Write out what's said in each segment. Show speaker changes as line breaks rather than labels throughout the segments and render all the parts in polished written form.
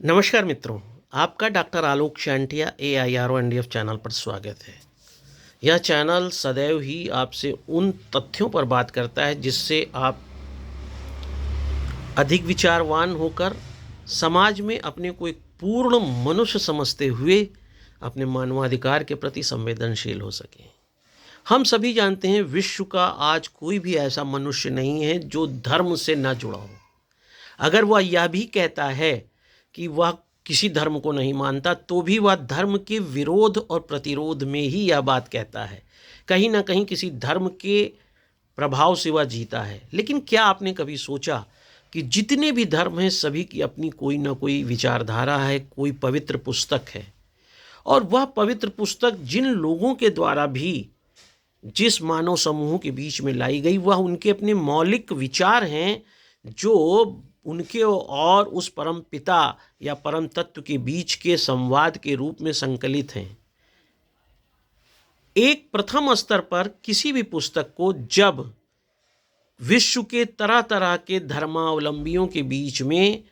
नमस्कार मित्रों, आपका डॉक्टर आलोक शांटिया AIRONDF चैनल पर स्वागत है। यह चैनल सदैव ही आपसे उन तथ्यों पर बात करता है जिससे आप अधिक विचारवान होकर समाज में अपने को एक पूर्ण मनुष्य समझते हुए अपने मानवाधिकार के प्रति संवेदनशील हो सकें। हम सभी जानते हैं विश्व का आज कोई भी ऐसा मनुष्य नहीं है जो धर्म से न जुड़ा हो। अगर वह यह भी कहता है कि वह किसी धर्म को नहीं मानता तो भी वह धर्म के विरोध और प्रतिरोध में ही यह बात कहता है। कहीं ना कहीं किसी धर्म के प्रभाव से वह जीता है। लेकिन क्या आपने कभी सोचा कि जितने भी धर्म हैं सभी की अपनी कोई ना कोई विचारधारा है, कोई पवित्र पुस्तक है, और वह पवित्र पुस्तक जिन लोगों के द्वारा भी जिस मानव समूह के बीच में लाई गई वह उनके अपने मौलिक विचार हैं जो उनके और उस परम पिता या परम तत्व के बीच के संवाद के रूप में संकलित हैं। एक प्रथम स्तर पर किसी भी पुस्तक को जब विश्व के तरह तरह के धर्मावलंबियों के बीच में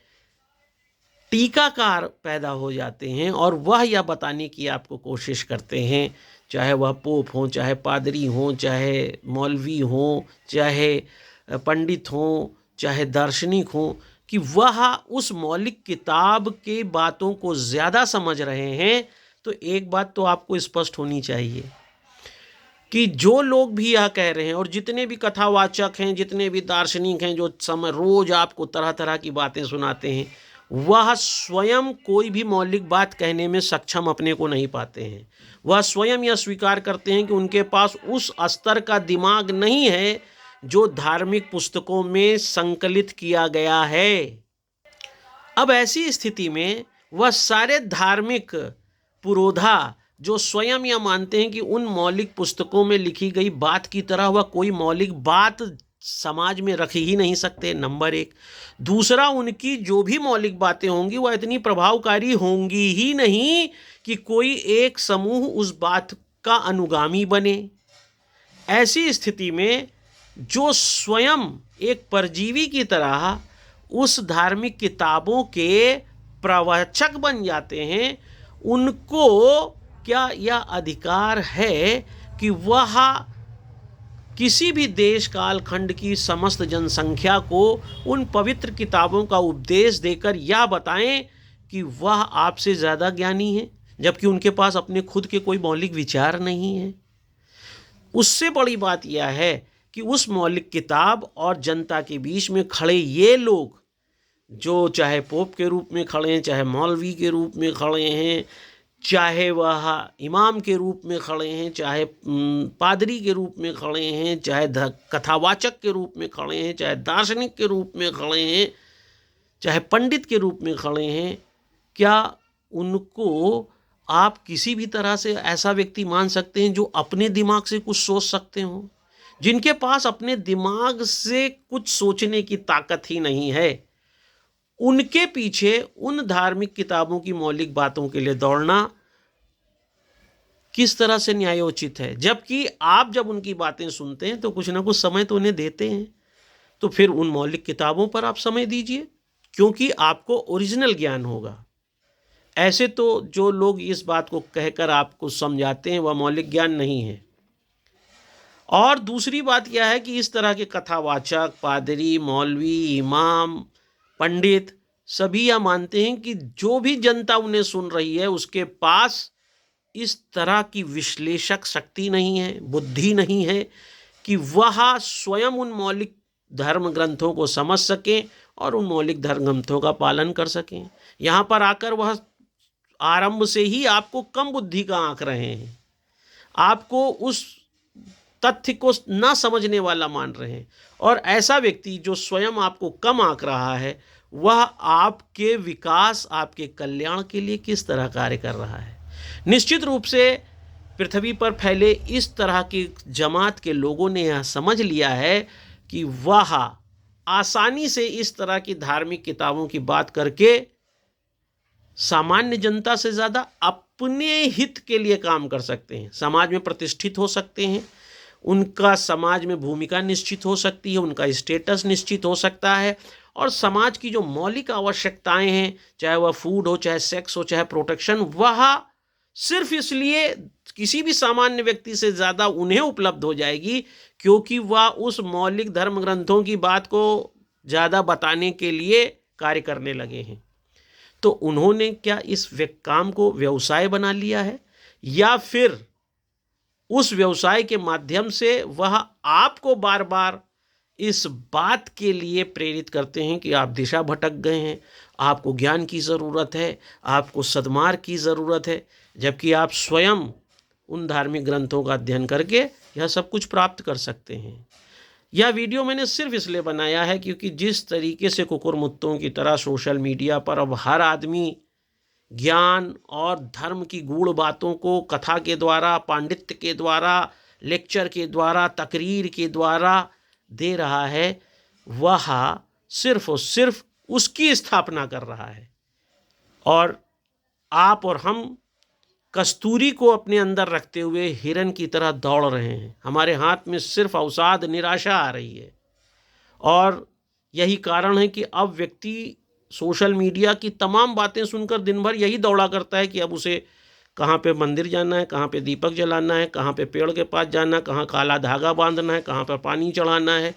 टीकाकार पैदा हो जाते हैं और वह यह बताने की आपको कोशिश करते हैं, चाहे वह पोप हों, चाहे पादरी हों, चाहे मौलवी हों, चाहे पंडित हों, चाहे दार्शनिक हों, कि वह उस मौलिक किताब के बातों को ज़्यादा समझ रहे हैं, तो एक बात तो आपको स्पष्ट होनी चाहिए कि जो लोग भी यह कह रहे हैं और जितने भी कथावाचक हैं, जितने भी दार्शनिक हैं जो रोज़ आपको तरह तरह की बातें सुनाते हैं, वह स्वयं कोई भी मौलिक बात कहने में सक्षम अपने को नहीं पाते हैं। वह स्वयं यह स्वीकार करते हैं कि उनके पास उस स्तर का दिमाग नहीं है जो धार्मिक पुस्तकों में संकलित किया गया है। अब ऐसी स्थिति में वह सारे धार्मिक पुरोधा जो स्वयं यह मानते हैं कि उन मौलिक पुस्तकों में लिखी गई बात की तरह वह कोई मौलिक बात समाज में रख ही नहीं सकते, नंबर एक। दूसरा, उनकी जो भी मौलिक बातें होंगी वह इतनी प्रभावकारी होंगी ही नहीं कि कोई एक समूह उस बात का अनुगामी बने। ऐसी स्थिति में जो स्वयं एक परजीवी की तरह उस धार्मिक किताबों के प्रवचक बन जाते हैं, उनको क्या यह अधिकार है कि वह किसी भी देश कालखंड की समस्त जनसंख्या को उन पवित्र किताबों का उपदेश देकर यह बताएं कि वह आपसे ज़्यादा ज्ञानी है, जबकि उनके पास अपने खुद के कोई मौलिक विचार नहीं है? उससे बड़ी बात यह है कि उस मौलिक किताब और जनता के बीच में खड़े ये लोग जो चाहे पोप के रूप में खड़े हैं, चाहे मौलवी के रूप में खड़े हैं, चाहे वह इमाम के रूप में खड़े हैं, चाहे पादरी के रूप में खड़े हैं, चाहे कथावाचक के रूप में खड़े हैं, चाहे दार्शनिक के रूप में खड़े हैं, चाहे पंडित के रूप में खड़े हैं, क्या उनको आप किसी भी तरह से ऐसा व्यक्ति मान सकते हैं जो अपने दिमाग से कुछ सोच सकते हों? जिनके पास अपने दिमाग से कुछ सोचने की ताकत ही नहीं है, उनके पीछे उन धार्मिक किताबों की मौलिक बातों के लिए दौड़ना किस तरह से न्यायोचित है? जबकि आप जब उनकी बातें सुनते हैं तो कुछ ना कुछ समय तो उन्हें देते हैं, तो फिर उन मौलिक किताबों पर आप समय दीजिए, क्योंकि आपको ओरिजिनल ज्ञान होगा। ऐसे तो जो लोग इस बात को कहकर आपको समझाते हैं वह मौलिक ज्ञान नहीं है। और दूसरी बात यह है कि इस तरह के कथावाचक, पादरी, मौलवी, इमाम, पंडित सभी यह मानते हैं कि जो भी जनता उन्हें सुन रही है उसके पास इस तरह की विश्लेषक शक्ति नहीं है, बुद्धि नहीं है कि वह स्वयं उन मौलिक धर्म ग्रंथों को समझ सकें और उन मौलिक धर्म ग्रंथों का पालन कर सकें। यहाँ पर आकर वह आरंभ से ही आपको कम बुद्धि का आंक रहे हैं, आपको उस तथ्य को ना समझने वाला मान रहे हैं। और ऐसा व्यक्ति जो स्वयं आपको कम आंक रहा है वह आपके विकास, आपके कल्याण के लिए किस तरह कार्य कर रहा है? निश्चित रूप से पृथ्वी पर फैले इस तरह की जमात के लोगों ने यह समझ लिया है कि वह आसानी से इस तरह की धार्मिक किताबों की बात करके सामान्य जनता से ज़्यादा अपने हित के लिए काम कर सकते हैं, समाज में प्रतिष्ठित हो सकते हैं, उनका समाज में भूमिका निश्चित हो सकती है, उनका स्टेटस निश्चित हो सकता है और समाज की जो मौलिक आवश्यकताएं हैं, चाहे वह फूड हो, चाहे सेक्स हो, चाहे प्रोटेक्शन, वह सिर्फ इसलिए किसी भी सामान्य व्यक्ति से ज़्यादा उन्हें उपलब्ध हो जाएगी क्योंकि वह उस मौलिक धर्म ग्रंथों की बात को ज़्यादा बताने के लिए कार्य करने लगे हैं। तो उन्होंने क्या इस काम को व्यवसाय बना लिया है, या फिर उस व्यवसाय के माध्यम से वह आपको बार बार इस बात के लिए प्रेरित करते हैं कि आप दिशा भटक गए हैं, आपको ज्ञान की ज़रूरत है, आपको सद्मार्ग की ज़रूरत है, जबकि आप स्वयं उन धार्मिक ग्रंथों का अध्ययन करके यह सब कुछ प्राप्त कर सकते हैं। यह वीडियो मैंने सिर्फ इसलिए बनाया है क्योंकि जिस तरीके से कुकुरमुत्तों की तरह सोशल मीडिया पर अब हर आदमी ज्ञान और धर्म की गूढ़ बातों को कथा के द्वारा, पांडित्य के द्वारा, लेक्चर के द्वारा, तकरीर के द्वारा दे रहा है, वह सिर्फ और सिर्फ उसकी स्थापना कर रहा है। और आप और हम कस्तूरी को अपने अंदर रखते हुए हिरन की तरह दौड़ रहे हैं। हमारे हाथ में सिर्फ अवसाद, निराशा आ रही है। और यही कारण है कि अब व्यक्ति सोशल मीडिया की तमाम बातें सुनकर दिन भर यही दौड़ा करता है कि अब उसे कहाँ पे मंदिर जाना है, कहाँ पे दीपक जलाना है, कहाँ पे पेड़ के पास जाना है, कहाँ काला धागा बांधना है, कहाँ पर पानी चढ़ाना है,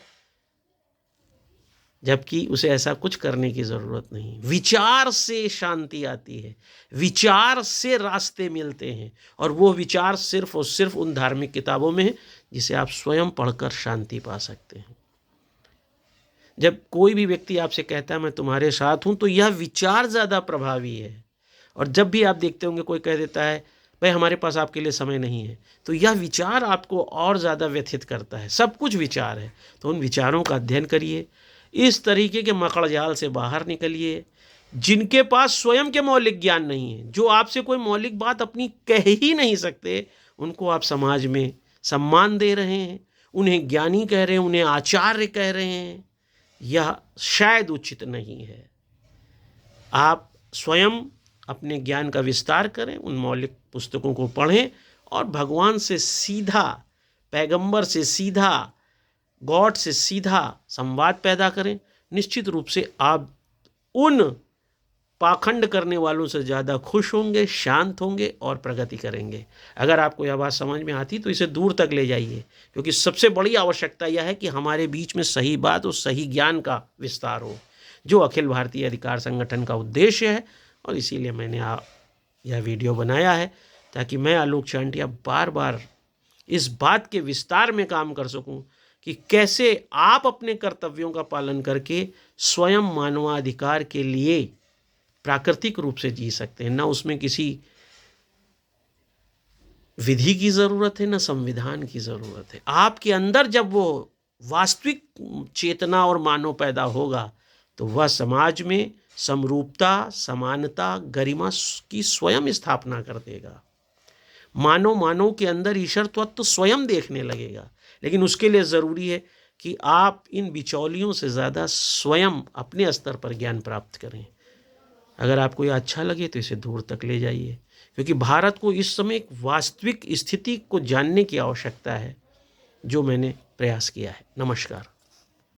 जबकि उसे ऐसा कुछ करने की ज़रूरत नहीं। विचार से शांति आती है, विचार से रास्ते मिलते हैं, और वो विचार सिर्फ और सिर्फ उन धार्मिक किताबों में है जिसे आप स्वयं पढ़कर शांति पा सकते हैं। जब कोई भी व्यक्ति आपसे कहता है मैं तुम्हारे साथ हूँ, तो यह विचार ज़्यादा प्रभावी है। और जब भी आप देखते होंगे कोई कह देता है भाई हमारे पास आपके लिए समय नहीं है, तो यह विचार आपको और ज़्यादा व्यथित करता है। सब कुछ विचार है, तो उन विचारों का अध्ययन करिए, इस तरीके के मकड़ जाल से बाहर निकलिए। जिनके पास स्वयं के मौलिक ज्ञान नहीं है, जो आपसे कोई मौलिक बात अपनी कह ही नहीं सकते, उनको आप समाज में सम्मान दे रहे हैं, उन्हें ज्ञानी कह रहे हैं, उन्हें आचार्य कह रहे हैं, यह शायद उचित नहीं है। आप स्वयं अपने ज्ञान का विस्तार करें, उन मौलिक पुस्तकों को पढ़ें और भगवान से सीधा, पैगंबर से सीधा, गॉड से सीधा संवाद पैदा करें। निश्चित रूप से आप उन पाखंड करने वालों से ज़्यादा खुश होंगे, शांत होंगे और प्रगति करेंगे। अगर आपको यह बात समझ में आती तो इसे दूर तक ले जाइए, क्योंकि सबसे बड़ी आवश्यकता यह है कि हमारे बीच में सही बात और सही ज्ञान का विस्तार हो, जो अखिल भारतीय अधिकार संगठन का उद्देश्य है। और इसीलिए मैंने यह वीडियो बनाया है, ताकि मैं आलोक चांटिया बार बार इस बात के विस्तार में काम कर सकूं कि कैसे आप अपने कर्तव्यों का पालन करके स्वयं मानवाधिकार के लिए प्राकृतिक रूप से जी सकते हैं। न उसमें किसी विधि की ज़रूरत है, न संविधान की ज़रूरत है। आपके अंदर जब वो वास्तविक चेतना और मानव पैदा होगा, तो वह समाज में समरूपता, समानता, गरिमा की स्वयं स्थापना कर देगा। मानव के अंदर ईश्वर तत्व स्वयं देखने लगेगा। लेकिन उसके लिए ज़रूरी है कि आप इन बिचौलियों से ज़्यादा स्वयं अपने स्तर पर ज्ञान प्राप्त करें। अगर आपको यह अच्छा लगे तो इसे दूर तक ले जाइए, क्योंकि भारत को इस समय एक वास्तविक स्थिति को जानने की आवश्यकता है, जो मैंने प्रयास किया है। नमस्कार।